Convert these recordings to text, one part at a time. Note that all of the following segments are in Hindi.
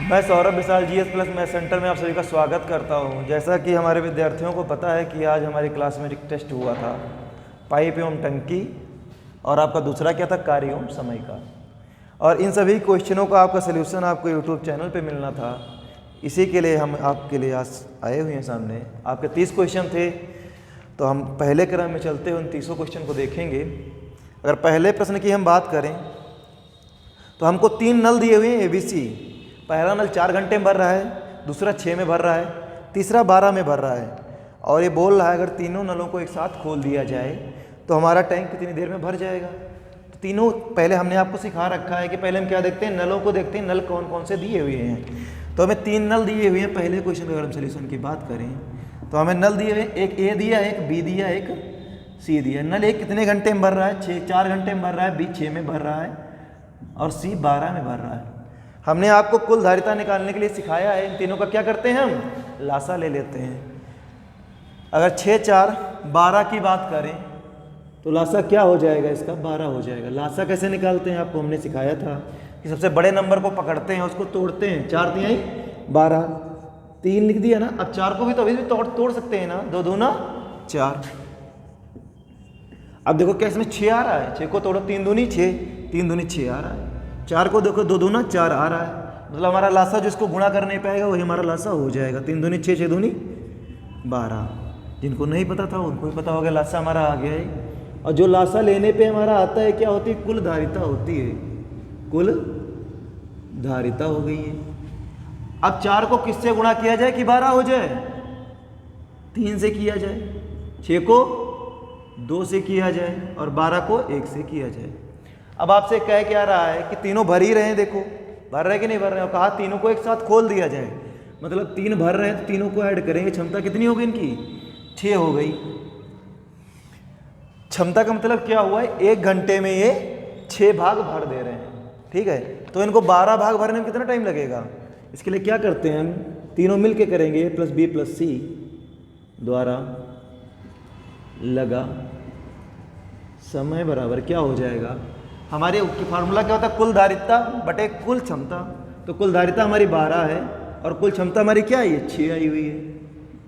मैं सौरभ विशाल जीएस प्लस मैथ सेंटर में आप सभी का स्वागत करता हूं। जैसा कि हमारे विद्यार्थियों को पता है कि आज हमारी क्लास में एक टेस्ट हुआ था, पाइप एवं टंकी, और आपका दूसरा क्या था, कार्य एवं समय का। और इन सभी क्वेश्चनों का आपका सलूशन आपको यूट्यूब चैनल पे मिलना था। इसी के लिए हम आपके लिए आज आए हुए हैं सामने। आपके 30 क्वेश्चन थे, तो हम पहले क्रम में चलते हुए उन 30 क्वेश्चन को देखेंगे। अगर पहले प्रश्न की हम बात करें तो हमको 3 नल दिए हुए हैं ABC। पहला नल 4 घंटे में भर रहा है, दूसरा 6 में भर रहा है, तीसरा 12 में भर रहा है। और ये बोल रहा है अगर तीनों नलों को एक साथ खोल दिया जाए तो हमारा टैंक कितनी देर में भर जाएगा। तो तीनों पहले हमने आपको सिखा रखा है कि पहले हम क्या देखते हैं, नलों को देखते हैं, नल कौन कौन से दिए हुए हैं। तो हमें 3 नल दिए हुए हैं। पहले क्वेश्चन का अगर हम सोल्यूशन की बात करें तो हमें नल दिए हुए, एक ए दिया, एक बी दिया, एक सी दिया। नल एक कितने घंटे में भर रहा है, 4 घंटे में भर रहा है, बी 6 में भर रहा है और सी 12 में भर रहा है। हमने आपको कुल धारिता निकालने के लिए सिखाया है। इन तीनों का क्या करते हैं, हम लासा ले लेते हैं। अगर 6, 4, 12 की बात करें तो लासा क्या हो जाएगा, इसका 12 हो जाएगा। लासा कैसे निकालते हैं आपको हमने सिखाया था कि सबसे बड़े नंबर को पकड़ते हैं, उसको तोड़ते हैं। 4 तिहाई 12, 3 लिख दिया ना। अब 4 को भी तो अभी भी तोड़ सकते हैं ना, 2 दूना 4। अब देखो क्या इसमें 6 आ रहा है, 6 को तोड़ो, 3 दूनी 6, 3 दूनी 6 आ रहा है। 4 को देखो, 2 दूना 4 आ रहा है। मतलब हमारा लासा जिसको गुणा कर नहीं पाएगा वही हमारा लासा हो जाएगा। 3 दूनी 6, 6 दूनी 12। जिनको नहीं पता था उनको भी पता हो गया, लासा हमारा आ गया है। और जो लासा लेने पे हमारा आता है क्या होती है, कुल धारिता होती है। कुल धारिता हो गई है। अब 4 को किससे गुणा किया जाए कि 12 हो जाए, 3 से किया जाए, 6 को 2 से किया जाए और 12 को 1 से किया जाए। अब आपसे कह क्या रहा है कि तीनों भर ही रहे हैं, देखो भर रहे कि नहीं भर रहे हैं। कहा तीनों को एक साथ खोल दिया जाए, मतलब 3 भर रहे हैं तो तीनों को ऐड करेंगे। क्षमता कितनी हो गई इनकी, 6 हो गई। क्षमता का मतलब क्या हुआ है, 1 घंटे में ये 6 भाग भर दे रहे हैं। ठीक है, तो इनको 12 भाग भरने में कितना टाइम लगेगा। इसके लिए क्या करते हैं, हम तीनों मिल के करेंगे, A+B+C द्वारा लगा समय बराबर क्या हो जाएगा। हमारे फार्मूला क्या होता है, कुल धारिता बटे कुल क्षमता। तो कुल धारिता हमारी 12 है और कुल क्षमता हमारी क्या है, ये 6 आई हुई है।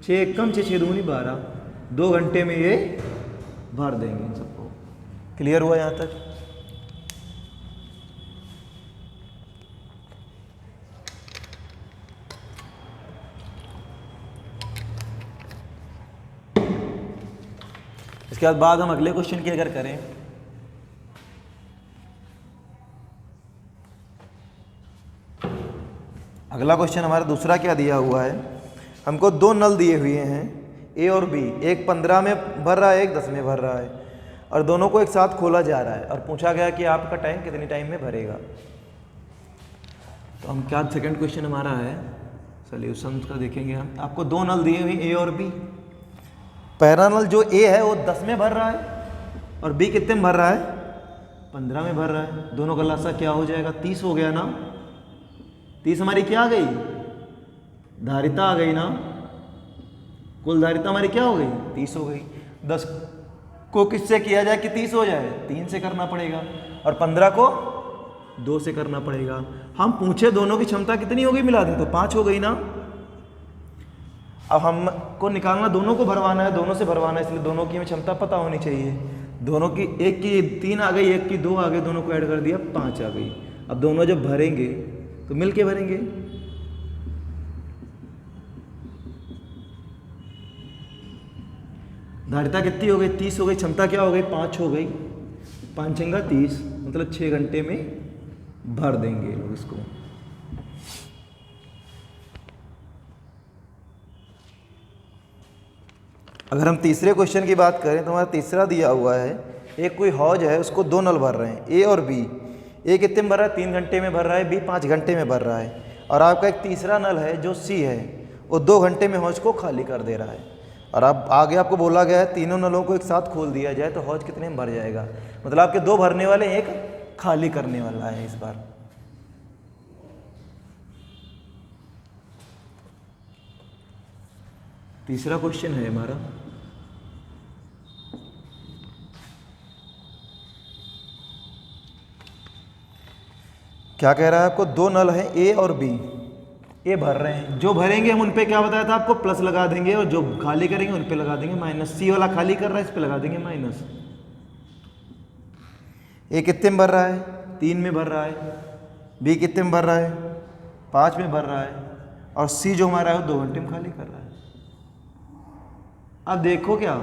6 कम 6, 6 दूनी 12। 2 घंटे में ये भर देंगे इन सबको। क्लियर हुआ यहाँ तक। इसके बाद हम अगले क्वेश्चन की अगर करें, अगला क्वेश्चन हमारा दूसरा क्या दिया हुआ है, हमको 2 नल दिए हुए हैं ए और बी। एक 15 में भर रहा है, एक 10 में भर रहा है, और दोनों को एक साथ खोला जा रहा है और पूछा गया कि आपका टैंक कितनी टाइम में भरेगा। तो हम क्या, सेकंड क्वेश्चन हमारा है, सॉल्यूशन का देखेंगे हम। आपको 2 नल दिए हुए ए और बी। पहला नल जो ए है वो 10 में भर रहा है और बी कितने में भर रहा है, 15 में भर रहा है। दोनों का लासा क्या हो जाएगा, 30 हो गया ना। 30 हमारी क्या आ गई, धारिता आ गई ना। कुल धारिता हमारी क्या हो गई, 30 हो गई। 10 को किससे किया जाए कि 30 हो जाए, 3 से करना पड़ेगा, और 15 को 2 से करना पड़ेगा। हम पूछे दोनों की क्षमता कितनी हो गई, मिला दें तो 5 हो गई ना। अब हमको निकालना, दोनों को भरवाना है, दोनों से भरवाना है, इसलिए दोनों की हमें क्षमता पता होनी चाहिए। दोनों की, एक की 3 आ गई, एक की 2 आ गई, दोनों को ऐड कर दिया 5 आ गई। अब दोनों जब भरेंगे तो मिल के भरेंगे। धारिता कितनी हो गई, 30 हो गई। क्षमता क्या हो गई, 5 हो गई। 5 छंगा 30, मतलब 6 घंटे में भर देंगे लोग इसको। अगर हम तीसरे क्वेश्चन की बात करें तो हमारा तीसरा दिया हुआ है, एक कोई हौज है, उसको 2 नल भर रहे हैं, ए और बी। ए कितने में भर रहा है, 3 घंटे में भर रहा है, बी 5 घंटे में भर रहा है। और आपका एक तीसरा नल है जो सी है, वो 2 घंटे में हौज को खाली कर दे रहा है। और अब आगे आपको बोला गया है तीनों नलों को एक साथ खोल दिया जाए तो हौज कितने में भर जाएगा। मतलब आपके 2 भरने वाले, एक खाली करने वाला है इस बार। तीसरा क्वेश्चन है हमारा, क्या कह रहा है आपको, 2 नल हैं ए और बी। ये भर रहे हैं, जो भरेंगे हम उन पे क्या बताया था आपको, प्लस लगा देंगे, और जो खाली करेंगे उन पे लगा देंगे माइनस। सी वाला खाली कर रहा है, इस पे लगा देंगे माइनस। ए कितने में भर रहा है, 3 में भर रहा है। बी कितने में भर रहा है, 5 में भर रहा है। और सी जो हमारा है वो 2 घंटे में खाली कर रहा है। अब देखो क्या,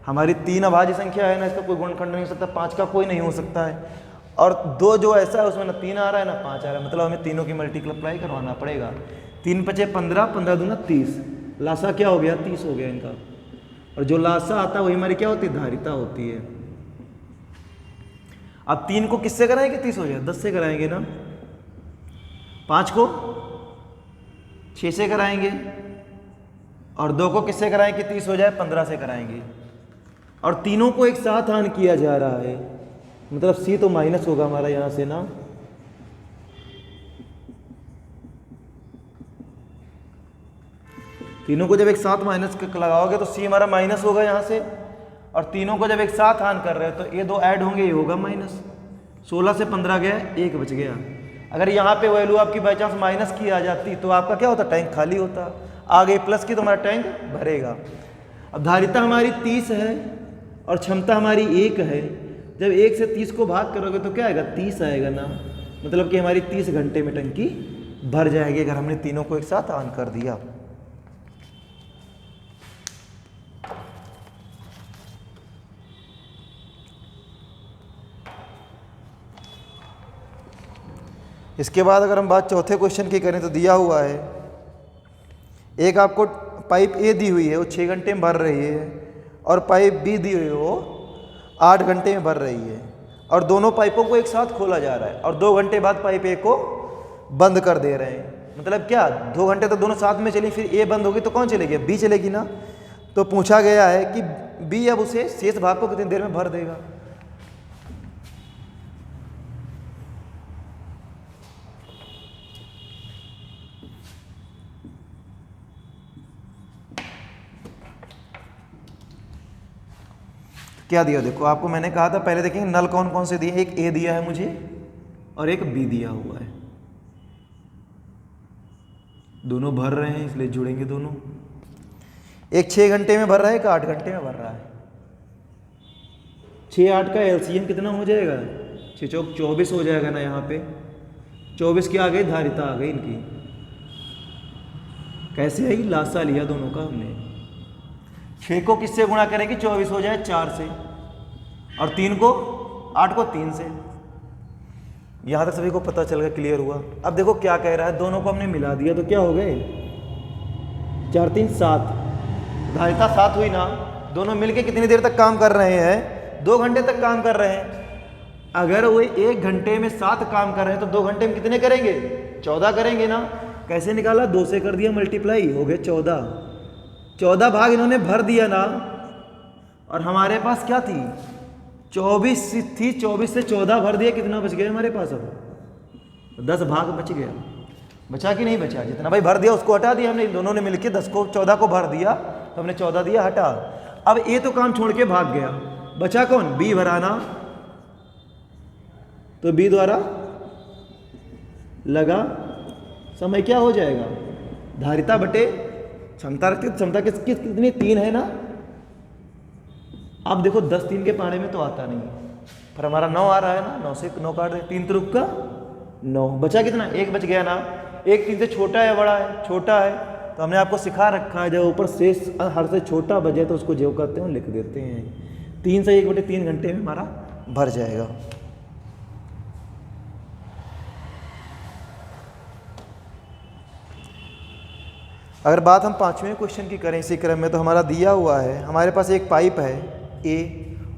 हमारी 3 अभाज्य संख्या है ना, इसका कोई गुणनखंड नहीं हो सकता, 5 का कोई नहीं हो सकता है। और 2 जो ऐसा है उसमें ना 3 आ रहा है ना 5 आ रहा है, मतलब हमें तीनों की मल्टीप्लाई करवाना पड़ेगा। 3 पचे 15, 15 दूना 30, लासा क्या हो गया, 30 हो गया इनका। और जो लासा आता है वही हमारी क्या होती है, धारिता होती है। अब 3 को किससे कराएंगे 30 हो जाए, 10 से कराएंगे ना। 5 को 6 से कराएंगे, और 2 को किससे कराएंगे 30 हो जाए, 15 से कराएंगे। और तीनों को एक साथ आन किया जा रहा है, मतलब सी तो माइनस होगा हमारा यहां से ना। तीनों को जब एक साथ माइनस लगाओगे तो सी हमारा माइनस होगा यहां से। और तीनों को जब एक साथ आन कर रहे हो तो ये 2 ऐड होंगे, ये होगा माइनस। 16 से 15 गया, 1 बच गया। अगर यहाँ पे वैल्यू आपकी बाई चांस माइनस की आ जाती तो आपका क्या होता, टैंक खाली होता। आगे प्लस की तो हमारा टैंक भरेगा। अब धारिता हमारी 30 है और क्षमता हमारी 1 है। जब 1 से 30 को भाग करोगे तो क्या आएगा, 30 आएगा ना। मतलब कि हमारी 30 घंटे में टंकी भर जाएगी अगर हमने तीनों को एक साथ ऑन कर दिया। इसके बाद अगर हम बात चौथे क्वेश्चन की करें तो दिया हुआ है, एक आपको पाइप ए दी हुई है वो 6 घंटे में भर रही है, और पाइप बी दी हुई है वो 8 घंटे में भर रही है, और दोनों पाइपों को एक साथ खोला जा रहा है, और 2 घंटे बाद पाइप ए को बंद कर दे रहे हैं। मतलब क्या, 2 घंटे तो दोनों साथ में चली, फिर ए बंद होगी तो कौन चलेगी, बी चलेगी ना। तो पूछा गया है कि बी अब उसे शेष भाग को कितनी देर में भर देगा। क्या दिया देखो, आपको मैंने कहा था पहले देखेंगे नल कौन कौन से दिए, एक ए दिया है मुझे और एक बी दिया हुआ है, दोनों भर रहे हैं इसलिए जुड़ेंगे दोनों। एक 6 घंटे में भर रहा है, एक 8 घंटे में भर रहा है। 6-8 का एलसीएम कितना हो जाएगा, 6 चौक 24 हो जाएगा ना। यहाँ पे 24 की आ गई धारिता आ गई इनकी। कैसे आई, लासा लिया दोनों का हमने। 6 को किससे गुणा करेंगे, 24 हो जाए 4 से, और 3 को 8 को 3 से। यहां तक सभी को पता चल गया, क्लियर हुआ। अब देखो क्या कह रहा है, दोनों को हमने मिला दिया तो क्या हो गए, 4 3 7, धारिता 7 हुई ना। दोनों मिलके कितनी देर तक काम कर रहे हैं, 2 घंटे तक काम कर रहे हैं। अगर वो 1 घंटे में 7 काम कर रहे हैं तो 2 घंटे में कितने करेंगे, 14 करेंगे ना। कैसे निकाला, 2 से कर दिया मल्टीप्लाई, हो गए 14। 14 भाग इन्होंने भर दिया ना, और हमारे पास क्या थी, 24 थी, 24 से 14 भर दिया, कितना बच गया हमारे पास, अब 10 भाग बच गया। बचा कि नहीं बचा, जितना भाई भर दिया उसको हटा दिया हमने, दोनों ने मिलकर 10 को 14 को भर दिया तो हमने 14 दिया, हटा। अब ए तो काम छोड़ के भाग गया, बचा कौन, बी भराना। तो बी द्वारा लगा समय क्या हो जाएगा, धारिता बटे क्षमता। क्षमता कितनी, 3 है ना। अब देखो 10 3 के पाने में तो आता नहीं, पर हमारा 9 आ रहा है ना, 9 से 9 काट दे, 3 त्रुक का 9, बचा कितना, 1 बच गया ना। 1 3 से छोटा है बड़ा है, छोटा है, तो हमने आपको सिखा रखा है जब ऊपर शेष हर से छोटा बचे तो उसको जो कहते हैं लिख देते हैं। 3 से 1 बटे 3 घंटे में हमारा भर जाएगा। अगर बात हम 5वें क्वेश्चन की करें इसी क्रम में, तो हमारा दिया हुआ है, हमारे पास एक पाइप है ए,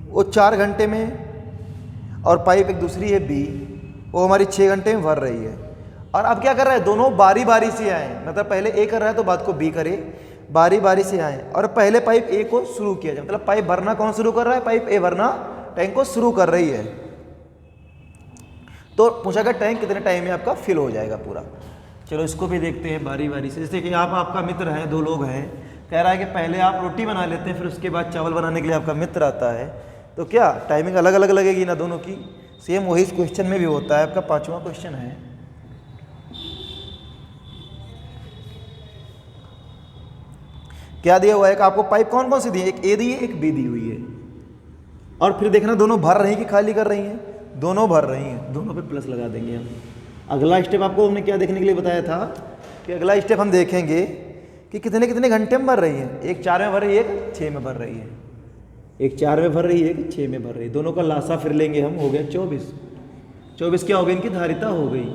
वो 4 घंटे में, और पाइप एक दूसरी है बी, वो हमारी 6 घंटे में भर रही है। और अब क्या कर रहा है, दोनों बारी बारी से आए, मतलब पहले ए कर रहा है तो बाद को बी करे, बारी बारी से आए, और पहले पाइप ए को शुरू किया जाए। मतलब पाइप भरना कौन शुरू कर रहा है, पाइप ए भरना टैंक को शुरू कर रही है। तो पूछा गया टैंक कितने टाइम में आपका फिल हो जाएगा पूरा। चलो इसको भी देखते हैं बारी बारी से। जैसे कि आप आपका मित्र है, 2 लोग हैं, कह रहा है कि पहले आप रोटी बना लेते हैं, फिर उसके बाद चावल बनाने के लिए आपका मित्र आता है, तो क्या टाइमिंग अलग अलग लगेगी ना दोनों की। सेम वही इस क्वेश्चन में भी होता है। आपका 5वां क्वेश्चन है, क्या दिया हुआ है कि आपको पाइप कौन कौन सी दी है, एक ए दी है, एक बी दी हुई है। और फिर देखना दोनों भर रही हैं कि खाली कर रही हैं, दोनों भर रही हैं, दोनों पे प्लस लगा देंगे हम। अगला स्टेप आपको हमने क्या देखने के लिए बताया था कि अगला स्टेप हम देखेंगे कि कितने कितने घंटे में भर रही है। एक 4 में भर रही है, एक 6 में भर रही है, एक 4 में भर रही है, एक 6 में भर रही है। दोनों का लासा फिर लेंगे हम, हो गया 24। 24 क्या हो गई, इनकी धारिता हो गई,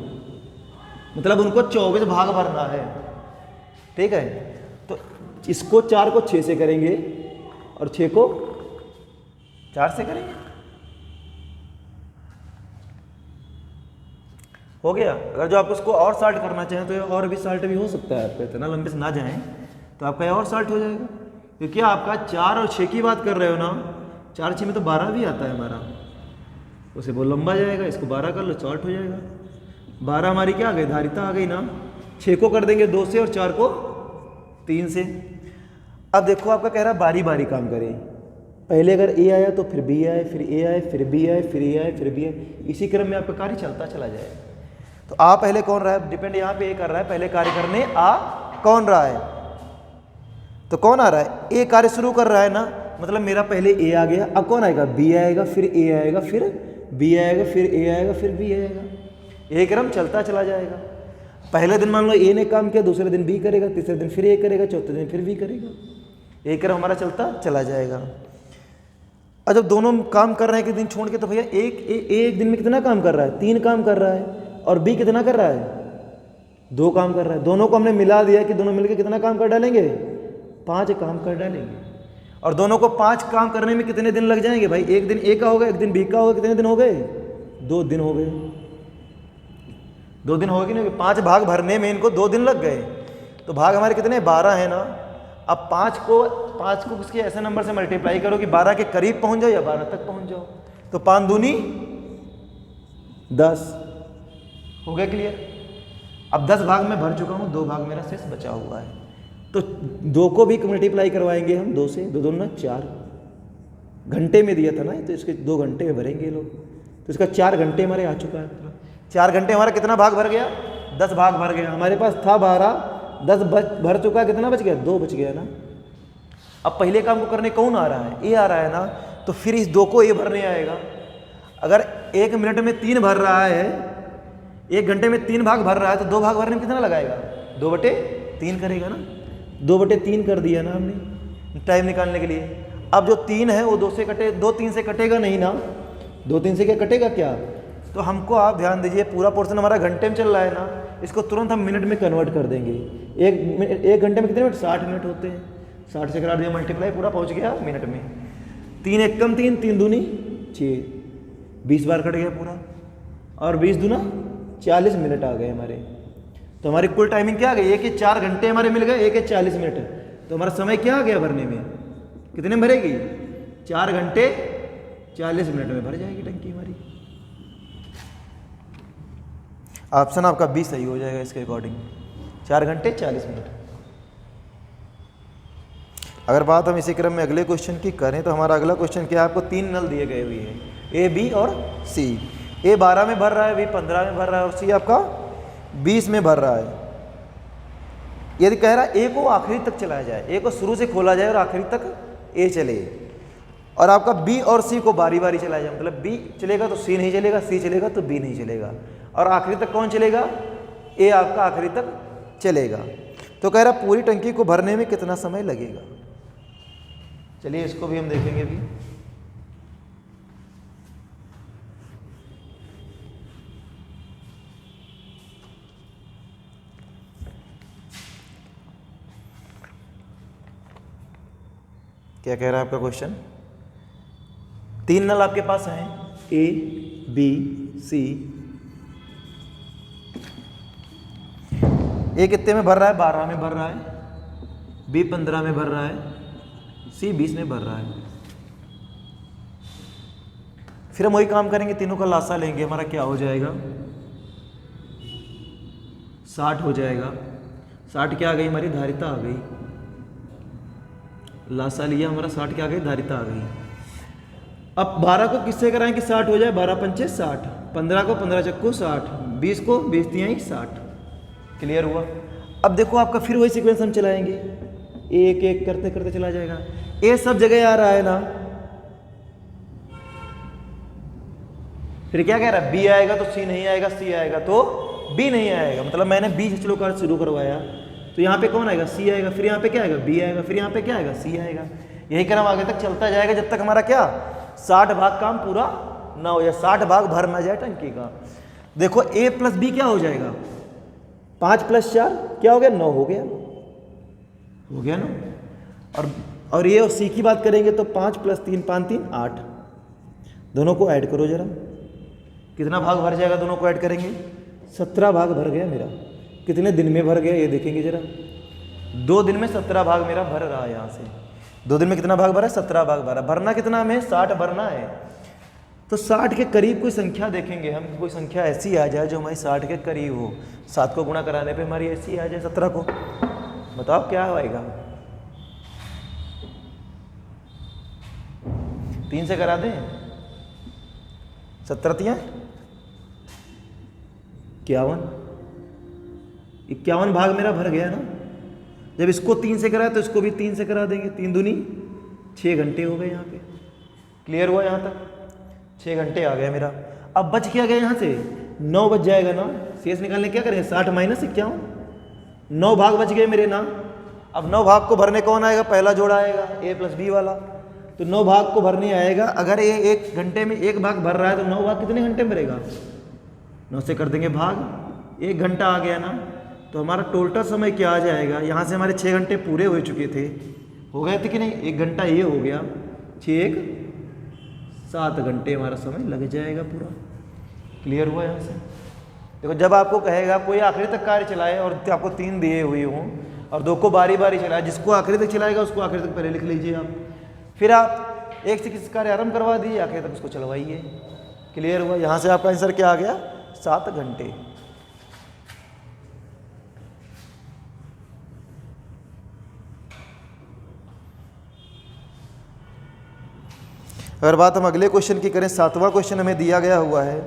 मतलब उनको 24 भाग भरना है। ठीक है, तो इसको 4 को 6 से करेंगे और 6 को 4 से करेंगे, हो गया। अगर जो आप उसको और सॉल्ट करना चाहें तो और भी सॉल्ट भी हो सकता है, आपका इतना लंबे से ना जाएं तो आपका और सॉल्ट हो जाएगा, क्योंकि आपका 4 और 6 की बात कर रहे हो ना। 4 6 में तो 12 भी आता है हमारा, उसे वो लंबा जाएगा, इसको 12 कर लो, सॉल्ट हो जाएगा। 12 हमारी क्या आ गई, धारिता आ गई ना। 6 को कर देंगे 2 से और 4 को 3 से। अब देखो आपका कह रहा है बारी बारी काम करें, पहले अगर ए आया तो फिर बी आए, फिर ए आए, फिर बी आए, फिर ए आए, फिर बी आए, इसी क्रम में आपका कार्य चलता चला जाएगा। तो आ पहले कौन रहा है, डिपेंड यहाँ पे ए कर रहा है, पहले कार्य करने आ कौन रहा है, तो कौन आ रहा है, ए कार्य शुरू कर रहा है ना, मतलब मेरा पहले ए आ गया, अब कौन आएगा, बी आएगा, फिर ए आएगा, फिर बी आएगा, फिर ए आएगा, फिर बी आएगा, ए क्रम चलता चला जाएगा। पहले दिन मान लो ए ने काम किया, दूसरे दिन बी करेगा, तीसरे दिन फिर ए करेगा, चौथे दिन फिर बी करेगा, ए क्रम हमारा चलता चला जाएगा। और जब दोनों काम कर रहे हैं कि दिन छोड़ के, तो भैया एक दिन में कितना काम कर रहा है, 3 काम कर रहा है, और बी कितना कर रहा है, 2 काम कर रहा है। दोनों को हमने मिला दिया कि दोनों मिलकर कितना काम कर डालेंगे, 5 काम कर डालेंगे। और दोनों को 5 काम करने में कितने दिन लग जाएंगे भाई, एक दिन ए का होगा, एक दिन बी का होगा, कितने दिन हो गए, 2 दिन हो गए, 2 दिन हो गए नहीं, 5 भाग भरने में इनको 2 दिन लग गए। तो भाग हमारे कितने, 12 है ना। अब 5 को किसके ऐसे नंबर से मल्टीप्लाई करो कि 12 के करीब पहुंच जाओ या 12 तक पहुंच जाओ, तो 5 दूनी 10 हो गया, क्लियर। अब 10 भाग में भर चुका हूं, 2 भाग मेरा शेष बचा हुआ है, तो 2 को भी मल्टीप्लाई करवाएंगे हम 2 से, 2 2 ना 4, घंटे में दिया था ना, तो इसके 2 घंटे में भरेंगे लोग, तो इसका 4 घंटे हमारे आ चुका है। मतलब 4 घंटे हमारा कितना भाग भर गया, 10 भाग भर गया। हमारे पास था 12, 10 भर चुका है, कितना बच गया, 2 बच गया ना। अब पहले काम को करने कौन आ रहा है, ए आ रहा है ना, तो फिर इस 2 को ए भरने आएगा। अगर 1 मिनट में 3 भर रहा है, 1 घंटे में 3 भाग भर रहा है, तो 2 भाग भरने में कितना लगाएगा, 2/3 करेगा ना, 2/3 कर दिया ना हमने टाइम निकालने के लिए। अब जो 3 है वो 2 से कटे, 2 3 से कटेगा नहीं ना, 2 3 से क्या कटेगा क्या, तो हमको आप ध्यान दीजिए, पूरा पोर्शन हमारा घंटे में चल रहा है ना, इसको तुरंत हम मिनट में कन्वर्ट कर देंगे। एक घंटे में कितने मिनट, 60 मिनट होते हैं, 60 से करा दिया मल्टीप्लाई, पूरा पहुंच गया मिनट में। 3 1 कम 3, 3 दूनी 6, 20 बार कट गया पूरा, और 20 दूना 40 मिनट आ गए हमारे। तो हमारी कुल टाइमिंग क्या आ गई, 1 के 4 घंटे हमारे मिल गए, 1 के 40 मिनट, तो हमारा समय क्या आ गया भरने में, कितने में भरेगी, 4 घंटे 40 मिनट में भर जाएगी टंकी हमारी। ऑप्शन आपका बी सही हो जाएगा इसके अकॉर्डिंग, 4 घंटे 40 मिनट। अगर बात हम इसी क्रम में अगले क्वेश्चन की करें, तो हमारा अगला क्वेश्चन क्या है, आपको 3 नल दिए गए हुए हैं, ए बी और सी। ए 12 में भर रहा है, बी 15 में भर रहा है, और सी आपका 20 में भर रहा है। यदि कह रहा है ए को आखिरी तक चलाया जाए, ए को शुरू से खोला जाए और आखिरी तक ए चले, और आपका बी और सी को बारी बारी चलाया जाए, मतलब बी चलेगा तो सी नहीं चलेगा, सी चलेगा तो बी नहीं चलेगा, और आखिरी तक कौन चलेगा, ए आपका आखिरी तक चलेगा। तो कह रहा पूरी टंकी को भरने में कितना समय लगेगा। चलिए इसको भी हम देखेंगे भी। क्या कह रहा है आपका क्वेश्चन, 3 नल आपके पास हैं, ए बी सी। ए कितने में भर रहा है, 12 में भर रहा है, बी 15 में भर रहा है, सी 20 में भर रहा है। फिर हम वही काम करेंगे, तीनों का लासा लेंगे, हमारा क्या हो जाएगा, 60 हो जाएगा। 60 क्या आ गई, हमारी धारिता आ गई, लासा लिया हमारा, 60 क्या आ गई, धारिता आ गई। अब 12 को किससे कराएं कि 60 हो जाए, 12 पंचे 60, 15 को 15 चक्कू 60, 20 को 20 तिहाई 60। क्लियर हुआ। अब देखो आपका फिर वही सीक्वेंस हम चलाएंगे, एक एक करते करते चला जाएगा। ए सब जगह आ रहा है ना, फिर क्या कह रहा है, बी आएगा तो सी नहीं आएगा, सी आएगा तो बी नहीं आएगा। मतलब मैंने बी से शुरू करवाया तो यहाँ पे कौन आएगा, सी आएगा, फिर यहाँ पे क्या आएगा, बी आएगा, फिर यहाँ पे क्या आएगा, सी आएगा। यही क्रम आगे तक चलता जाएगा जब तक हमारा क्या 60 भाग काम पूरा ना हो जाए, 60 भाग भर ना जाए टंकी का। देखो a प्लस बी क्या हो जाएगा, 5 + 4 क्या हो गया, 9 हो गया ना। और ये और सी की बात करेंगे तो 5 + 3 5 3 8, दोनों को ऐड करो जरा, कितना भाग भर जाएगा, दोनों को ऐड करेंगे 17 भाग भर गया मेरा। कितने दिन में भर गया ये देखेंगे जरा, 2 दिन में 17 भाग मेरा भर रहा है। यहाँ से 2 दिन में कितना भाग भरा है, 17 भाग भरा। भरना कितना हमें, 60 भरना है। तो 60 के करीब कोई संख्या देखेंगे हम, कोई संख्या ऐसी आ जाए जो हमारी 60 के करीब हो, 7 को गुणा कराने पे हमारी ऐसी आ जाए 17 को, बताओ क्या आएगा। 3 से करा दें, 17 × 51 भाग मेरा भर गया ना। जब इसको 3 से कराए तो इसको भी 3 से करा देंगे, 3 दूनी 6 घंटे हो गए यहाँ पे। क्लियर हुआ यहाँ तक, 6 घंटे आ गया मेरा। अब बच क्या गया यहाँ से, 9 बच जाएगा ना। शेष निकालने क्या करें, 60 - 51, 9 भाग बच गए मेरे ना। अब 9 भाग को भरने कौन आएगा, पहला जोड़ा आएगा a + b वाला। तो 9 भाग को भरने आएगा, अगर ये 1 घंटे में 1 भाग भर रहा है तो 9 भाग कितने घंटे में भरेगा, 9 से कर देंगे भाग, 1 घंटा आ गया ना। तो हमारा टोटल समय क्या आ जाएगा, यहाँ से हमारे 6 घंटे पूरे हो चुके थे, हो गए थे कि नहीं, 1 घंटा ये हो गया, 6 7 घंटे हमारा समय लग जाएगा पूरा। क्लियर हुआ यहाँ से। देखो जब आपको कहेगा कोई आखिरी तक कार्य चलाए और आपको 3 दिए हुए हों और 2 को बारी बारी चलाए, जिसको आखिरी तक चलाएगा उसको आखिरी तक पहले लिख लीजिए आप, फिर आप 1 से किसी कार्य आरंभ करवा दीजिए, आखिरी तक उसको चलवाइए। क्लियर हुआ। यहाँ से आपका आंसर क्या आ गया, 7 घंटे। अगर बात हम अगले क्वेश्चन की करें, 7वां क्वेश्चन हमें दिया गया हुआ है,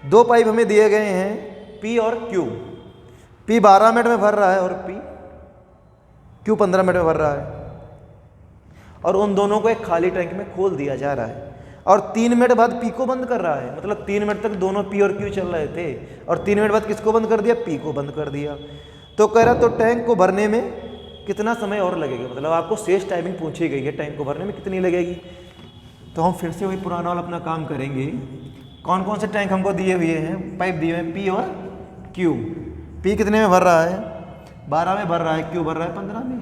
2 पाइप हमें दिए गए हैं P और Q। P 12 मिनट में भर रहा है और Q 15 मिनट में भर रहा है, और उन दोनों को एक खाली टैंक में खोल दिया जा रहा है और 3 मिनट बाद P को बंद कर रहा है। मतलब 3 मिनट तक दोनों P और Q चल रहे थे और 3 मिनट बाद किसको बंद कर दिया, P को बंद कर दिया। तो कह रहा तो टैंक को भरने में कितना समय और लगेगा, मतलब आपको शेष टाइमिंग पूछी गई है, टैंक को भरने में कितनी लगेगी। तो हम फिर से वही पुराना वाला अपना काम करेंगे। कौन कौन से टैंक हमको दिए हुए हैं, पाइप दिए हुए हैं P और Q। P कितने में भर रहा है, 12 में भर रहा है, Q भर रहा है 15 में।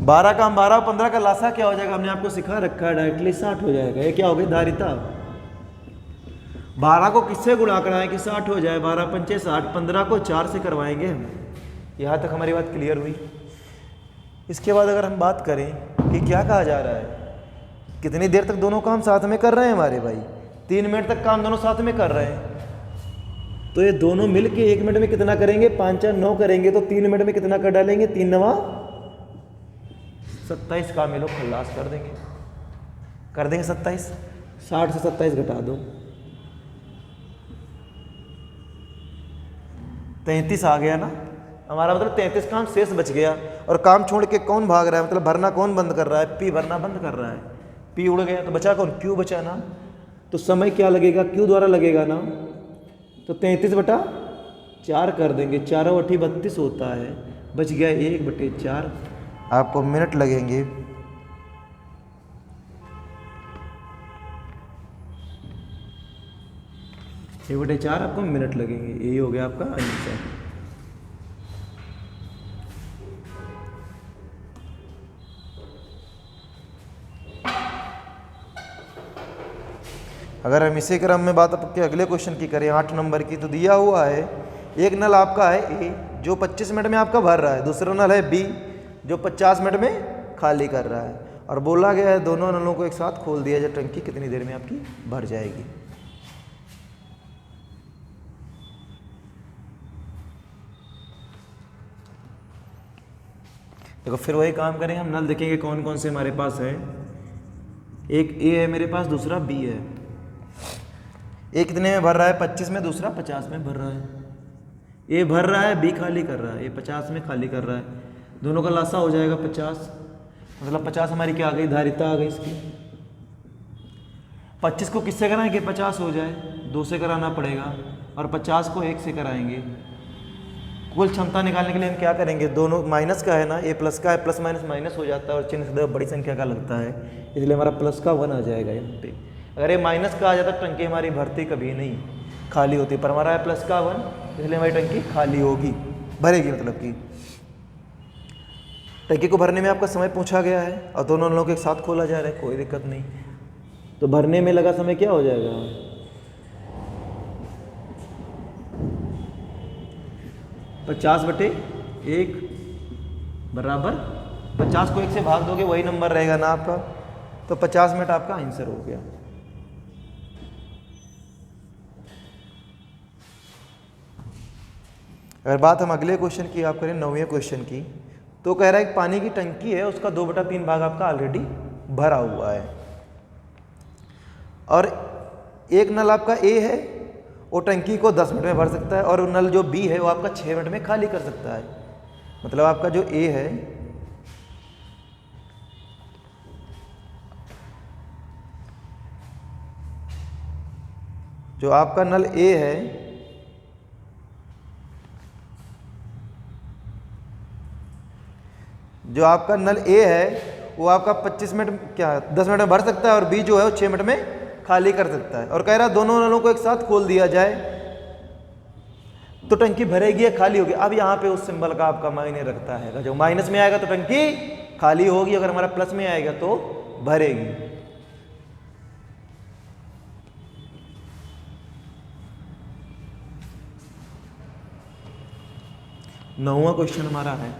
12 का 12 और 15 का लासा क्या हो जाएगा, हमने आपको सिखा रखा है, डायरेक्टली 60 हो जाएगा। ये क्या हो गई, धारिता। 12 को किससे गुणा कराएं कि 60 हो जाए, 12 × 5 = 60, 15 को 4 से करवाएंगे हम। यहाँ तक हमारी बात क्लियर हुई। इसके बाद अगर हम बात करें कि क्या कहा जा रहा है, कितनी देर तक दोनों काम साथ में कर रहे हैं हमारे भाई, 3 मिनट तक काम दोनों साथ में कर रहे हैं। तो ये दोनों मिल के 1 मिनट में कितना करेंगे, 5 × 9 करेंगे, तो 3 मिनट में कितना कर डालेंगे, 3 × 9 = 27 काम ये लोग खल्लास कर देंगे। कर देंगे 27, 60 से 27 घटा दो, 33 आ गया ना हमारा। मतलब 33 काम शेष बच गया। और काम छोड़ के कौन भाग रहा है, मतलब भरना कौन बंद कर रहा है, P भरना बंद कर रहा है। P उड़ गया तो बचा कौन, Q बचा ना। तो समय क्या लगेगा, Q द्वारा लगेगा ना। तो 33/4 कर देंगे, 4 × 8 = 32 होता है, बच गया 1/4। आपको मिनट लगेंगे 1/4 आपको मिनट लगेंगे। यही हो गया आपका आंसर। अगर हम इसी क्रम में बात आपके अगले क्वेश्चन की करें 8 नंबर की, तो दिया हुआ है एक नल आपका है A जो 25 मिनट में आपका भर रहा है, दूसरा नल है B जो 50 मिनट में खाली कर रहा है, और बोला गया है दोनों नलों को एक साथ खोल दिया जाए, टंकी कितनी देर में आपकी भर जाएगी। देखो फिर वही काम करेंगे हम, नल देखेंगे कौन कौन से हमारे पास है। एक A है मेरे पास, दूसरा B है। एक कितने में भर रहा है, 25 में, दूसरा 50 में भर रहा है। ए भर रहा है, बी खाली कर रहा है, ये 50 में खाली कर रहा है, दोनों का लासा हो जाएगा 50, मतलब 50 हमारी क्या आ गई, धारिता आ गई इसकी। 25 को किससे कराएं कि 50 हो जाए, 2 से कराना पड़ेगा, और 50 को 1 से कराएंगे। कुल क्षमता निकालने के लिए हम क्या करेंगे, दोनों माइनस का है ना, ए प्लस का है, प्लस माइनस माइनस हो जाता है और चिन्ह सदैव बड़ी संख्या का लगता है, इसलिए हमारा प्लस का 1 आ जाएगा यहाँ पे। अगर ये माइनस का आ जाता टंकी हमारी भरती कभी नहीं, खाली होती, पर हमारा है प्लस का 1, इसलिए हमारी टंकी खाली होगी, भरेगी, मतलब कि टंकी को भरने में आपका समय पूछा गया है और दोनों नलों को एक साथ खोला जा रहा है, कोई दिक्कत नहीं। तो भरने में लगा समय क्या हो जाएगा, 50/1 बराबर 50 को 1 से भाग दोगे वही नंबर रहेगा ना आपका, तो 50 मिनट आपका आंसर हो गया। अगर बात हम अगले क्वेश्चन की आप करें, 9वें क्वेश्चन की, तो कह रहा है कि पानी की टंकी है, उसका 2/3 भाग आपका ऑलरेडी भरा हुआ है, और एक नल आपका ए है, वो टंकी को 10 मिनट में भर सकता है, और नल जो बी है वो आपका 6 मिनट में खाली कर सकता है। मतलब आपका जो ए है, जो आपका नल ए है, जो आपका नल ए है वो आपका 25 मिनट क्या 10 मिनट में भर सकता है, और बी जो है वो 6 मिनट में खाली कर सकता है। और कह रहा है दोनों नलों को एक साथ खोल दिया जाए तो टंकी भरेगी या खाली होगी। अब यहाँ पे उस सिंबल का आपका मायने रखता है, जब माइनस में आएगा तो टंकी खाली होगी, अगर हमारा प्लस में आएगा तो भरेगी। नौवां क्वेश्चन हमारा है,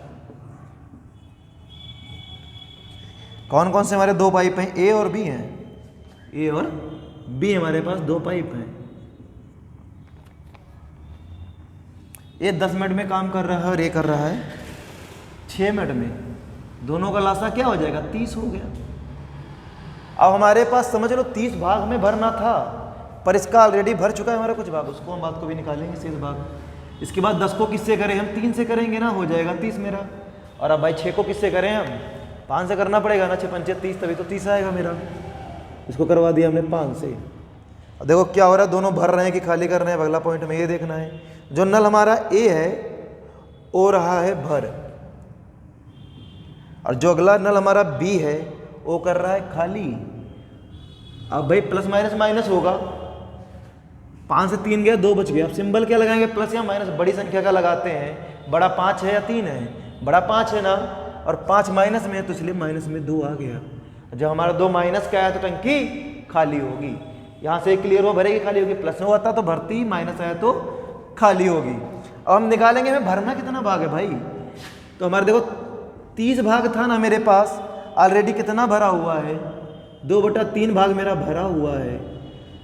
कौन कौन से हमारे 2 पाइप हैं, ए और बी हैं, ए और बी हमारे पास 2 पाइप हैं। ये 10 मिनट में काम कर रहा है और ये कर रहा है 6 मिनट में, दोनों का लासा क्या हो जाएगा, 30 हो गया। अब हमारे पास समझ लो 30 भाग हमें भरना था, पर इसका ऑलरेडी भर चुका है हमारा कुछ भाग, उसको हम बात को भी निकालेंगे शेष भाग। इसके बाद 10 को किससे करें, हम 3 से करेंगे ना, हो जाएगा 30 मेरा। और अब भाई 6 को किससे करें, हम 5 से करना पड़ेगा ना, 6 पंचे 30, तभी तो 30 आएगा मेरा। इसको करवा दिया हमने 5 से। अब देखो क्या हो रहा है, दोनों भर रहे हैं कि खाली कर रहे हैं, अगला पॉइंट में ये देखना है। जो नल हमारा ए है वो रहा है भर, और जो अगला नल हमारा बी है वो कर रहा है खाली। अब भाई प्लस माइनस माइनस होगा, 5 से 3 गया, 2 बच गया। अब सिंबल क्या लगाएंगे, प्लस या माइनस, बड़ी संख्या का लगाते हैं। बड़ा 5 है या 3 है, बड़ा 5 है ना, और 5 माइनस में है तो इसलिए माइनस में 2 आ गया। जब हमारा 2 माइनस का आया तो टंकी खाली होगी, यहाँ से क्लियर हो, भरेगी खाली होगी। प्लस में होता तो भरती, माइनस आया तो खाली होगी। अब हम निकालेंगे हमें भरना कितना भाग है भाई, तो हमारे देखो 30 भाग था ना मेरे पास, ऑलरेडी कितना भरा हुआ है, 2/3 भाग मेरा भरा हुआ है।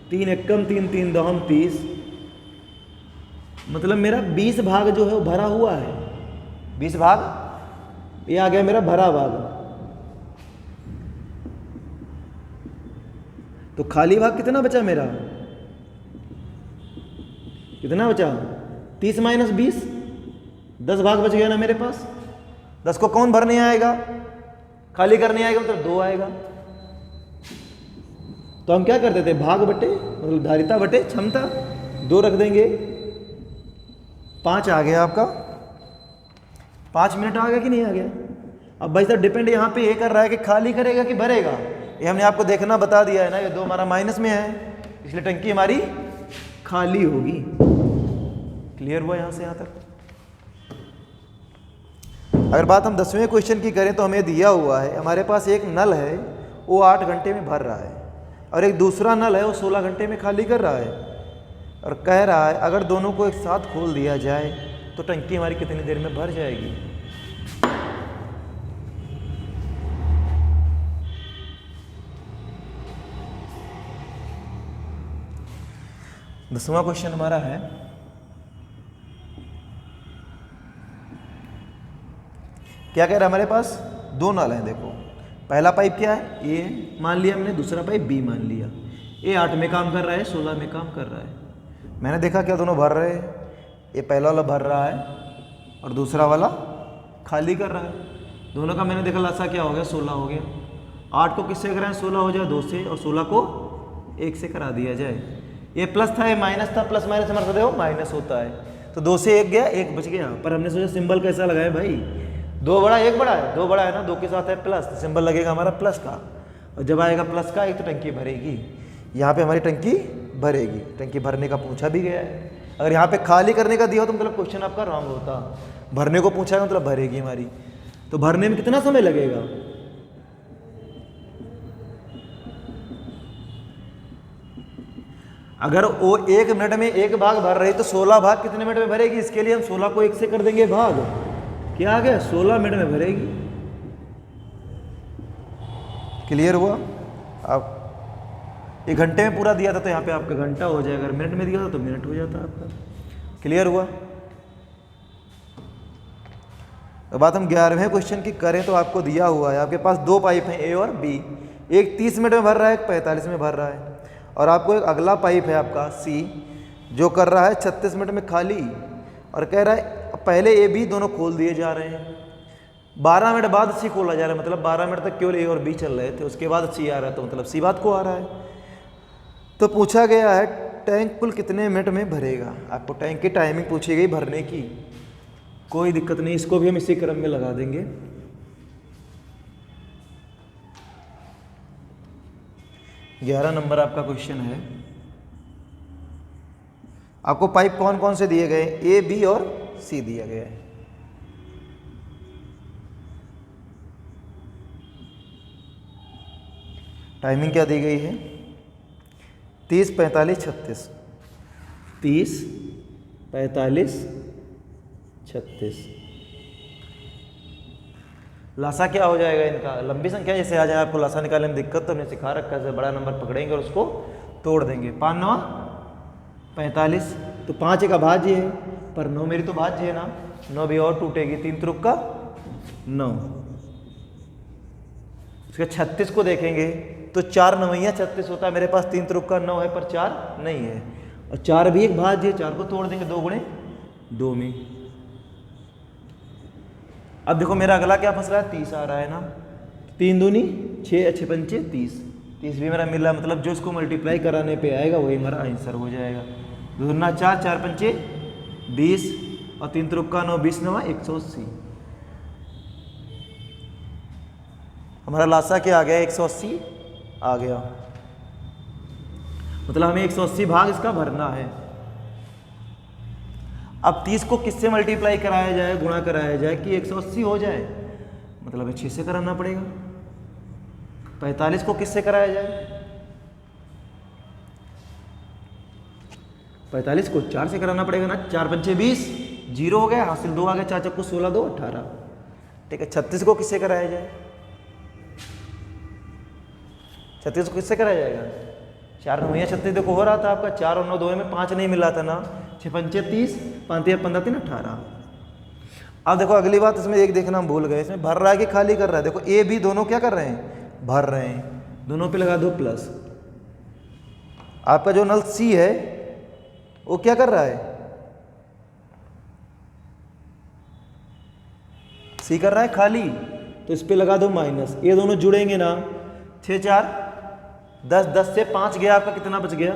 3 एकम 3, 3 दहम 30, मतलब मेरा 20 भाग जो है वो भरा हुआ है। 20 भाग ये आ गया मेरा भरा भाग, तो खाली भाग कितना बचा मेरा, कितना बचा, 30 माइनस 20, 10 भाग बच गया ना मेरे पास। 10 को कौन भरने आएगा, खाली करने आएगा, मतलब 2 आएगा। तो हम क्या करते थे, भाग बटे मतलब धारिता बटे क्षमता, 2 रख देंगे। 5 आ गया आपका, 5 मिनट आ गया कि नहीं आ गया। अब भाई साहब डिपेंड यहाँ पे ये कर रहा है कि खाली करेगा कि भरेगा, ये हमने आपको देखना बता दिया है ना। ये 2 हमारा माइनस में है, इसलिए टंकी हमारी खाली होगी। क्लियर हुआ यहाँ से यहाँ तक। अगर बात हम 10वें क्वेश्चन की करें तो हमें दिया हुआ है हमारे पास एक नल है वो 8 घंटे में भर रहा है, और एक दूसरा नल है वो 16 घंटे में खाली कर रहा है, और कह रहा है अगर दोनों को एक साथ खोल दिया जाए तो टंकी हमारी कितनी देर में भर जाएगी। दसवां क्वेश्चन हमारा है, क्या कह रहा है, हमारे पास 2 नल हैं। देखो पहला पाइप क्या है, ए मान लिया हमने, दूसरा पाइप बी मान लिया। ए 8 में काम कर रहा है, 16 में काम कर रहा है। मैंने देखा क्या दोनों भर रहे हैं, ये पहला वाला भर रहा है और दूसरा वाला खाली कर रहा है। दोनों का मैंने देखा लासा क्या हो गया, 16 हो गया। 8 को किससे कराएं, 16 हो जाए 2 से, और 16 को 1 से करा दिया जाए। ये प्लस था, ये माइनस था, प्लस माइनस हमारे देखो माइनस होता है, तो 2 से 1 गया, 1 बच गया। पर हमने सोचा सिंबल कैसा लगाए भाई, 2 बड़ा 1 बड़ा है, 2 बड़ा है ना, 2 के साथ है प्लस, तो सिंबल लगेगा हमारा प्लस का, और जब आएगा प्लस का एक तो टंकी भरेगी। यहाँ पे हमारी टंकी भरेगी, टंकी भरने का पूछा भी गया है। अगर यहाँ पे खाली करने का दिया हो तो मतलब क्वेश्चन आपका रॉन्ग होता, भरने को पूछा है मतलब भरेगी हमारी। तो भरने में कितना समय लगेगा, अगर वो 1 मिनट में 1 भाग भर रही तो 16 भाग कितने मिनट में भरेगी। इसके लिए हम 16 को 1 से कर देंगे भाग, क्या आ गया, 16 मिनट में भरेगी। क्लियर हुआ। अब 1 घंटे में पूरा दिया था तो यहाँ पे आपका घंटा हो जाएगा, अगर मिनट में दिया था तो मिनट हो जाता आपका। क्लियर हुआ। अब बात हम 11वें क्वेश्चन की करें तो आपको दिया हुआ है, आपके पास 2 पाइप हैं ए और बी, एक 30 मिनट में भर रहा है, एक 45 में भर रहा है, और आपको एक अगला पाइप है आपका सी जो कर रहा है 36 मिनट में खाली, और कह रहा है पहले ए बी दोनों खोल दिए जा रहे हैं, 12 मिनट बाद सी खोला जा रहा है, मतलब 12 मिनट तक केवल ए और बी चल रहे थे, उसके बाद सी आ रहा है, तो मतलब सी बात को आ रहा है। तो पूछा गया है टैंक कुल कितने मिनट में भरेगा, आपको टैंक की टाइमिंग पूछी गई भरने की, कोई दिक्कत नहीं, इसको भी हम इसी क्रम में लगा देंगे। ग्यारह नंबर आपका क्वेश्चन है। आपको पाइप कौन कौन से दिए गए, ए बी और सी दिया गया है। टाइमिंग क्या दी गई है, 30, 45, 36, 30, 45, 36। लासा क्या हो जाएगा इनका, लंबी संख्या जैसे आ जाए, आपको लासा निकालने में दिक्कत तो हमने सिखा रखा है, बड़ा नंबर पकड़ेंगे और उसको तोड़ देंगे। 5 9 45, तो 5 एक अभाज्य है, पर 9 मेरी तो भाज्य है ना, 9 भी और टूटेगी, 3 त्रुक का 9। उसके 36 को देखेंगे तो 4 9 36 होता है, मेरे पास 3 त्रुक का 9 है पर 4 नहीं है, और 4 भी एक भाज्य है, 4 को तोड़ देंगे 2 गुणे 2 में। अब देखो मेरा अगला क्या फंस रहा है, 30 आ रहा है ना, 3 दूनी 6, 6 पंचे 30, 30 भी मेरा मिल रहा है, मतलब जो इसको मल्टीप्लाई कराने पे आएगा वही हमारा आंसर हो जाएगा। 2 दूना 4, 4 पंचे 20, और 3 त्रुक का 9, 20 9 180। हमारा लासा क्या आ गया, 180 आ गया, मतलब हमें 180 भाग इसका भरना है। अब 30 को किससे मल्टीप्लाई कराया जाए, गुणा कराया जाए कि 180 हो जाए, मतलब 6 से कराना पड़ेगा। 45 को किससे कराया जाए, 45 को 4 से कराना पड़ेगा ना, 4 पंचे 20, 0 हो गया, हासिल 2 आ गया, 4 चक्कू 16 2 18। ठीक है, 36 को किससे कराया जाए, 36 को किससे कराया जाएगा, 4 9 36 देखो हो रहा था आपका, 4 और 9 2 में 5 नहीं मिल रहा था ना, 6 पंचे 30, 5 15 3 18। अब देखो अगली बात इसमें एक देखना हम भूल गए, इसमें भर रहा है कि खाली कर रहा है। देखो ए बी दोनों क्या कर रहे हैं, भर रहे हैं, दोनों पे लगा दो प्लस। आपका जो नल सी है वो क्या कर रहा है, सी कर रहा है खाली, तो इस पे लगा दो माइनस, ये दोनों जुड़ेंगे ना, 6 4 10, 10 से 5 गया, आपका कितना बच गया,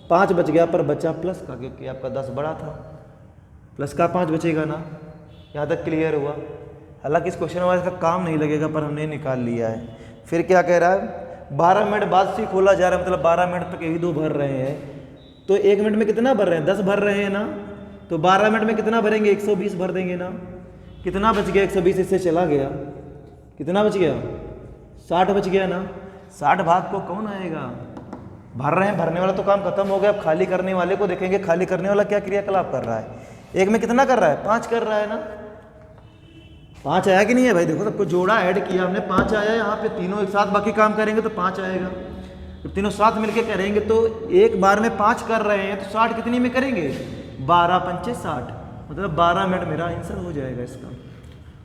5 बच गया, पर बचा प्लस का, क्योंकि आपका 10 बड़ा था, प्लस का 5 बचेगा ना। यहाँ तक क्लियर हुआ। हालांकि इस क्वेश्चन में इसका काम नहीं लगेगा, पर हमने निकाल लिया है। फिर क्या कह रहा है, 12 मिनट बाद से खोला जा रहा है, मतलब 12 मिनट तक यही 2 भर रहे हैं, तो 1 मिनट में कितना भर रहे हैं, 10 भर रहे हैं ना, तो 12 मिनट में कितना भरेंगे, 120 भर देंगे ना। कितना बच गया, 120 इससे चला गया, कितना बच गया, 60 बच गया ना। 60 भाग को कौन आएगा, भर रहे हैं, भरने वाला तो काम खत्म हो गया। अब खाली करने वाले को देखेंगे, खाली करने वाला क्या क्रियाकलाप कर रहा है, 1 में कितना कर रहा है, 5 कर रहा है ना। 5 आया कि नहीं है भाई, देखो सबको जोड़ा ऐड किया हमने, 5 आया, यहाँ पे तीनों एक साथ बाकी काम करेंगे तो 5 आएगा। जब तीनों साथ मिलके करेंगे तो एक बार में 5 कर रहे हैं, तो 60 कितनी में करेंगे, 12 पंचे 60, मतलब 12 मिनट मेरा आंसर हो जाएगा इसका।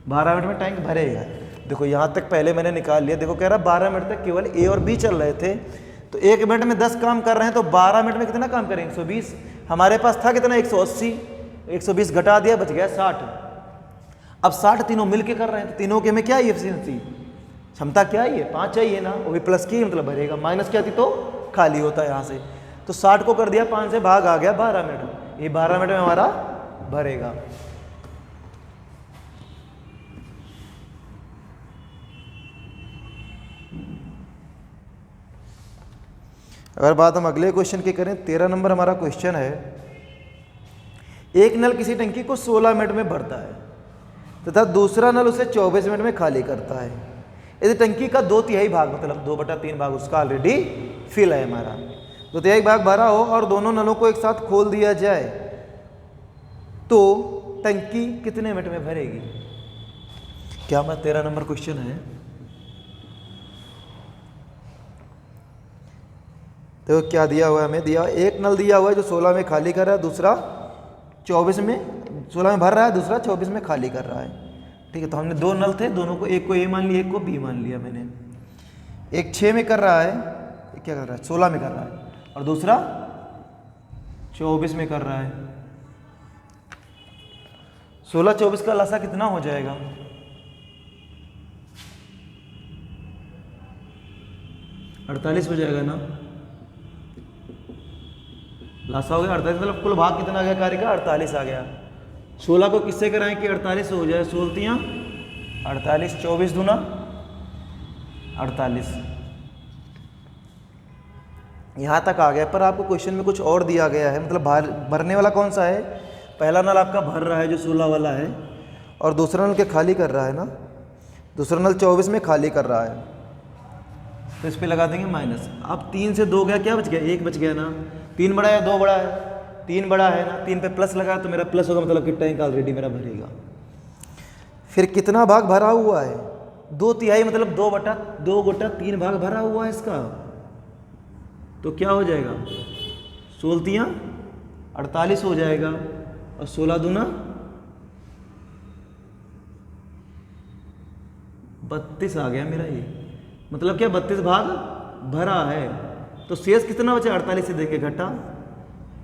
12 मिनट में टैंक भरेगा। देखो यहाँ तक पहले मैंने निकाल लिया, देखो कह रहा 12 मिनट तक केवल ए और बी चल रहे थे, तो 1 मिनट में 10 काम कर रहे हैं, तो 12 मिनट में कितना काम करेंगे, 120। हमारे पास था कितना, 180, 120 घटा दिया, बच गया 60। अब 60 तीनों मिलके कर रहे हैं, तो तीनों के में क्या है एफिशिएंसी, क्षमता क्या है, 5 चाहिए ना, वो भी प्लस की मतलब भरेगा, माइनस क्या थी तो खाली होता है यहाँ से। तो 60 को कर दिया 5 से, भाग आ गया 12 मिनट, ये 12 मिनट में हमारा भरेगा। अगर बात हम अगले क्वेश्चन की करें, 13 नंबर हमारा क्वेश्चन है, एक नल किसी टंकी को 16 मिनट में भरता है तथा दूसरा नल उसे 24 मिनट में खाली करता है। यदि टंकी का 2/3 भाग मतलब 2/3 भाग उसका ऑलरेडी फिल है, हमारा 2/3 भाग भरा हो और दोनों नलों को एक साथ खोल दिया जाए तो टंकी कितने मिनट में भरेगी। क्या हमारा 13 नंबर क्वेश्चन है। तो क्या दिया हुआ है हमें, दिया एक नल दिया हुआ है जो 16 में खाली कर रहा है, दूसरा 24 में 16 में भर रहा है, दूसरा 24 में खाली कर रहा है। ठीक है, तो हमने 2 नल थे, दोनों को, एक को ए मान लिया, एक को बी मान लिया मैंने। एक 6 में कर रहा है, एक क्या कर रहा है 16 में कर रहा है, और दूसरा 24 में कर रहा है। 16-24 का लसा कितना हो जाएगा, अड़तालीस हो जाएगा ना। लासा हो गया 48, मतलब कुल भाग कितना आ गया कार्य का, 48 आ गया। 16 को किससे कराएं कि 48 हो जाए, 16 48, 24 दूना 48। यहाँ तक आ गया, पर आपको क्वेश्चन में कुछ और दिया गया है, मतलब भरने वाला कौन सा है, पहला नल आपका भर रहा है जो 16 वाला है, और दूसरा नल के खाली कर रहा है ना, दूसरा नल 24 में खाली कर रहा है, तो इस पे लगा देंगे माइनस। अब 3 से 2 गया, क्या बच गया, 1 बच गया ना। 3 बड़ा है 2 बड़ा है, 3 बड़ा है ना, 3 पे प्लस लगा तो मेरा प्लस होगा, मतलब कि टैंक ऑलरेडी मेरा भरेगा। फिर कितना भाग भरा हुआ है, 2/3 मतलब 2/3 भाग भरा हुआ है इसका, तो क्या हो जाएगा 16 48 हो जाएगा, और 16 दूना 32 आ गया मेरा, ये मतलब क्या 32 भाग भरा है। तो शेष कितना बचा, 48 से देखे घटा,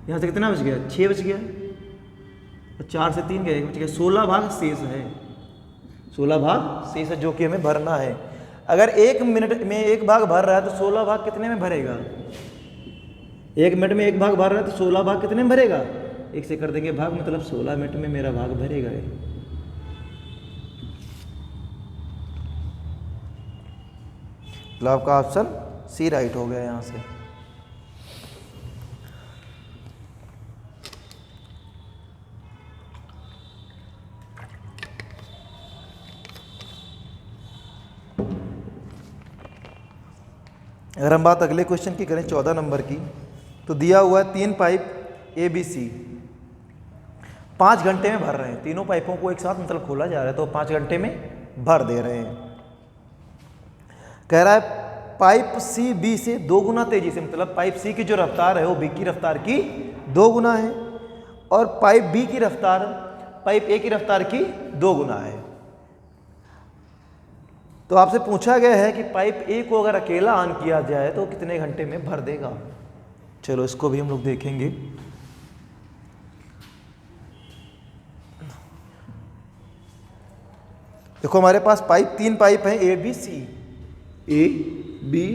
यहाँ से कितना बच गया 6 बच गया, और 4 से 3 गया 1 बच गया, 16 भाग शेष है, 16 भाग शेष है जो कि हमें भरना है। अगर 1 मिनट में 1 भाग भर रहा है तो 16 भाग कितने में भरेगा, 1 मिनट में 1 भाग भर रहा है तो 16 भाग कितने में भरेगा, 1 से कर देंगे भाग, मतलब 16 मिनट में मेरा भाग भरेगा। मतलब आपका ऑप्शन सी राइट हो गया यहाँ से। अगर हम बात अगले क्वेश्चन की करें 14 नंबर की, तो दिया हुआ है 3 पाइप ए बी सी 5 घंटे में भर रहे हैं, तीनों पाइपों को एक साथ मतलब खोला जा रहा है, तो 5 घंटे में भर दे रहे हैं। कह रहा है पाइप सी बी से 2 गुना तेजी से, मतलब पाइप सी की जो रफ्तार है वो बी की रफ्तार की 2 गुना है, और पाइप बी की रफ्तार पाइप ए की रफ्तार की 2 गुना है। तो आपसे पूछा गया है कि पाइप ए को अगर अकेला ऑन किया जाए तो कितने घंटे में भर देगा। चलो इसको भी हम लोग देखेंगे। देखो हमारे पास पाइप 3 पाइप हैं ए बी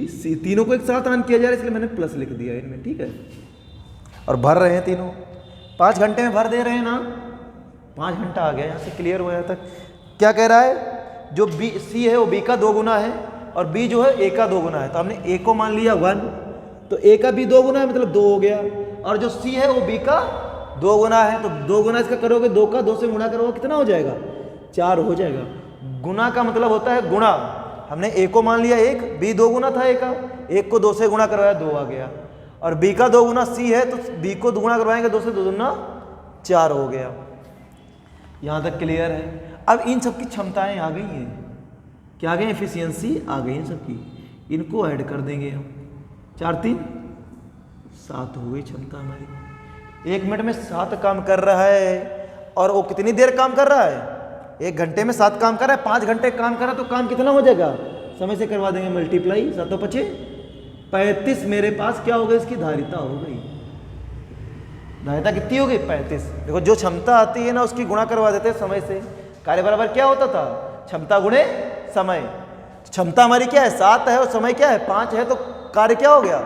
सी, तीनों को एक साथ ऑन किया जा रहा है, इसलिए मैंने प्लस लिख दिया इनमें, ठीक है। और भर रहे हैं तीनों, 5 घंटे में भर दे रहे हैं ना, 5 घंटा आ गया, यहाँ से क्लियर हो यहाँ तक। क्या कह रहा है, जो बी सी है वो बी का 2 गुना है, और बी जो है ए का 2 गुना है, तो हमने ए को मान लिया 1, तो ए का भी 2 गुना है मतलब 2 हो गया, और जो सी है वो बी का 2 गुना है, तो 2 गुना इसका करोगे, 2 का 2 से गुणा करोगे कितना हो जाएगा, 4 हो जाएगा। गुना का मतलब होता है गुणा, हमने ए को मान लिया 1, बी 2 गुना था ए का, 1 को 2 से गुणा करवाया 2 आ गया, और बी का 2 गुना सी है तो बी को गुणा करवाएंगे 2 से 2 दूना 4 हो गया। यहाँ तक क्लियर है। अब इन सबकी क्षमताएं आ गई हैं, क्या आ गई, एफिशिएंसी आ गई है सबकी, इनको ऐड कर देंगे हम, 4 3 7 हो गई क्षमता हमारी। 1 मिनट में 7 काम कर रहा है, और वो कितनी देर काम कर रहा है, 1 घंटे में 7 काम कर रहा है, 5 घंटे काम कर रहा है, तो काम कितना हो जाएगा, समय से करवा देंगे मल्टीप्लाई, 7 5 35 मेरे पास क्या हो गई, इसकी धारिता हो गई। धारिता कितनी होगी 35। देखो जो क्षमता आती है ना उसकी गुणा करवा देते हैं समय से। कार्य बराबर क्या होता था, क्षमता गुणे समय। क्षमता हमारी क्या है 7 है और समय क्या है 5 है, तो कार्य क्या हो गया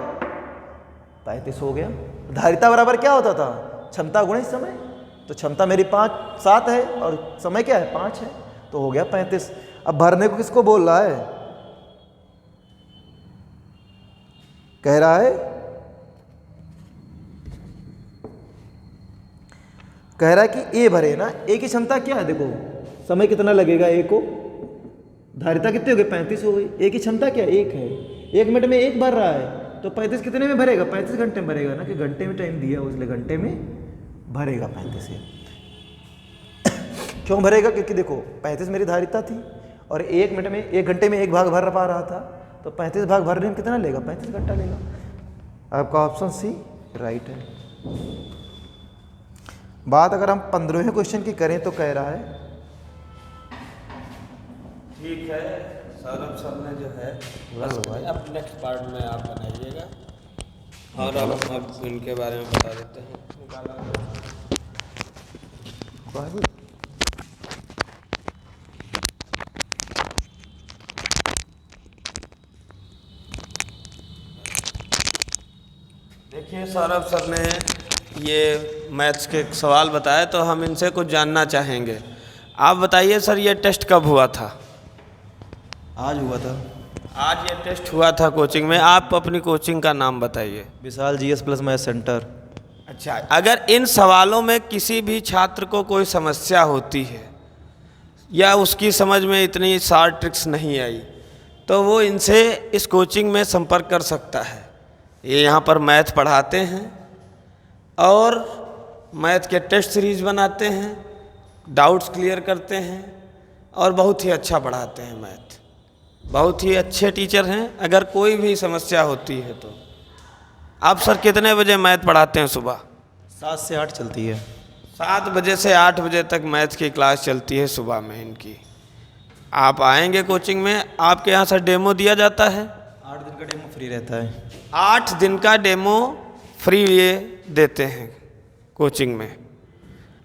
35 हो गया। धारिता बराबर क्या होता था, क्षमता गुणे समय। तो क्षमता मेरी 7 है और समय क्या है 5 है, तो हो गया 35। अब भरने को किसको बोल रहा है, कह रहा है कि ए भरे ना। ए की क्षमता क्या है, देखो समय कितना लगेगा ए को, धारिता कितनी हो गई 35 हो गई। ए की क्षमता क्या है 1 है, 1 मिनट में 1 भर रहा है, तो 35 कितने में भरेगा 35 घंटे में भरेगा ना, कि घंटे में टाइम दिया इसलिए घंटे में भरेगा 35। क्यों भरेगा, क्योंकि देखो 35 मेरी धारिता थी और 1 मिनट में 1 घंटे में 1 भाग भर पा रहा था, तो 35 भाग भरने में कितना लेगा 35 घंटा लेगा। आपका ऑप्शन सी राइट है। बात अगर हम 15वें क्वेश्चन की करें तो कह रहा है, ठीक है सौरभ सर ने जो है अब नेक्स्ट पार्ट में आप बनाइएगा और अब इनके बारे में बता देते हैं। देखिए सौरभ सर ने ये मैथ्स के सवाल बताए तो हम इनसे कुछ जानना चाहेंगे। आप बताइए सर ये टेस्ट कब हुआ था? आज हुआ था। आज ये टेस्ट हुआ था कोचिंग में। आप अपनी कोचिंग का नाम बताइए। विशाल GS प्लस मैथ सेंटर। अच्छा, अगर इन सवालों में किसी भी छात्र को कोई समस्या होती है या उसकी समझ में इतनी शार्ट ट्रिक्स नहीं आई तो वो इनसे इस कोचिंग में संपर्क कर सकता है। ये यहाँ पर मैथ पढ़ाते हैं और मैथ के टेस्ट सीरीज बनाते हैं, डाउट्स क्लियर करते हैं और बहुत ही अच्छा पढ़ाते हैं मैथ। बहुत ही अच्छे टीचर हैं। अगर कोई भी समस्या होती है तो आप सर कितने बजे मैथ पढ़ाते हैं? सुबह 7 से 8 चलती है। 7 बजे से 8 बजे तक मैथ की क्लास चलती है सुबह में इनकी। आप आएंगे कोचिंग में, आपके यहाँ से डेमो दिया जाता है। 8 दिन का डेमो फ्री रहता है। 8 दिन का डेमो फ्री ये देते हैं कोचिंग में।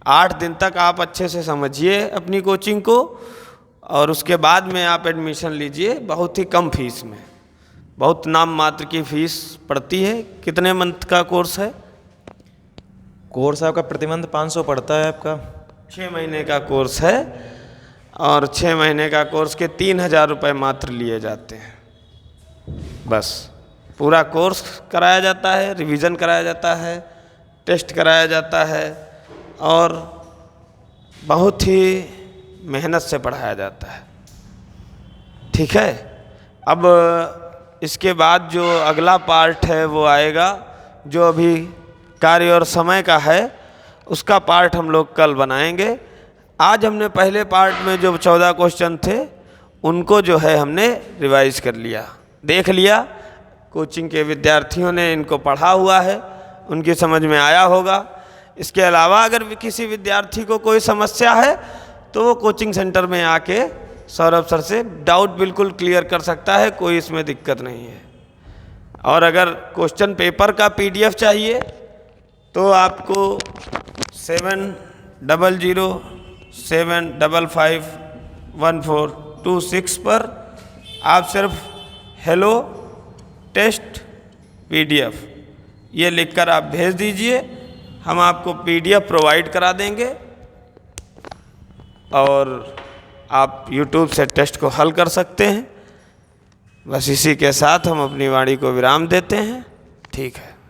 8 दिन तक आप अच्छे से समझिए अपनी कोचिंग को और उसके बाद में आप एडमिशन लीजिए बहुत ही कम फीस में। बहुत नाम मात्र की फ़ीस पड़ती है। कितने मंथ का कोर्स है? कोर्स आपका प्रति मंथ 500 पड़ता है। आपका 6 महीने का कोर्स है और 6 महीने का कोर्स के 3000 रुपये मात्र लिए जाते हैं। बस पूरा कोर्स कराया जाता है, रिवीजन कराया जाता है, टेस्ट कराया जाता है और बहुत ही मेहनत से पढ़ाया जाता है। ठीक है, अब इसके बाद जो अगला पार्ट है वो आएगा, जो अभी कार्य और समय का है उसका पार्ट हम लोग कल बनाएंगे। आज हमने पहले पार्ट में जो 14 क्वेश्चन थे उनको जो है हमने रिवाइज कर लिया, देख लिया। कोचिंग के विद्यार्थियों ने इनको पढ़ा हुआ है, उनकी समझ में आया होगा। इसके अलावा अगर किसी विद्यार्थी को कोई समस्या है तो वो कोचिंग सेंटर में आके सौरभ सर से डाउट बिल्कुल क्लियर कर सकता है, कोई इसमें दिक्कत नहीं है। और अगर क्वेश्चन पेपर का PDF चाहिए तो आपको 7007551426 पर आप सिर्फ हेलो टेस्ट PDF ये लिखकर आप भेज दीजिए, हम आपको PDF प्रोवाइड करा देंगे और आप YouTube से टेस्ट को हल कर सकते हैं। बस इसी के साथ हम अपनी वाणी को विराम देते हैं। ठीक है।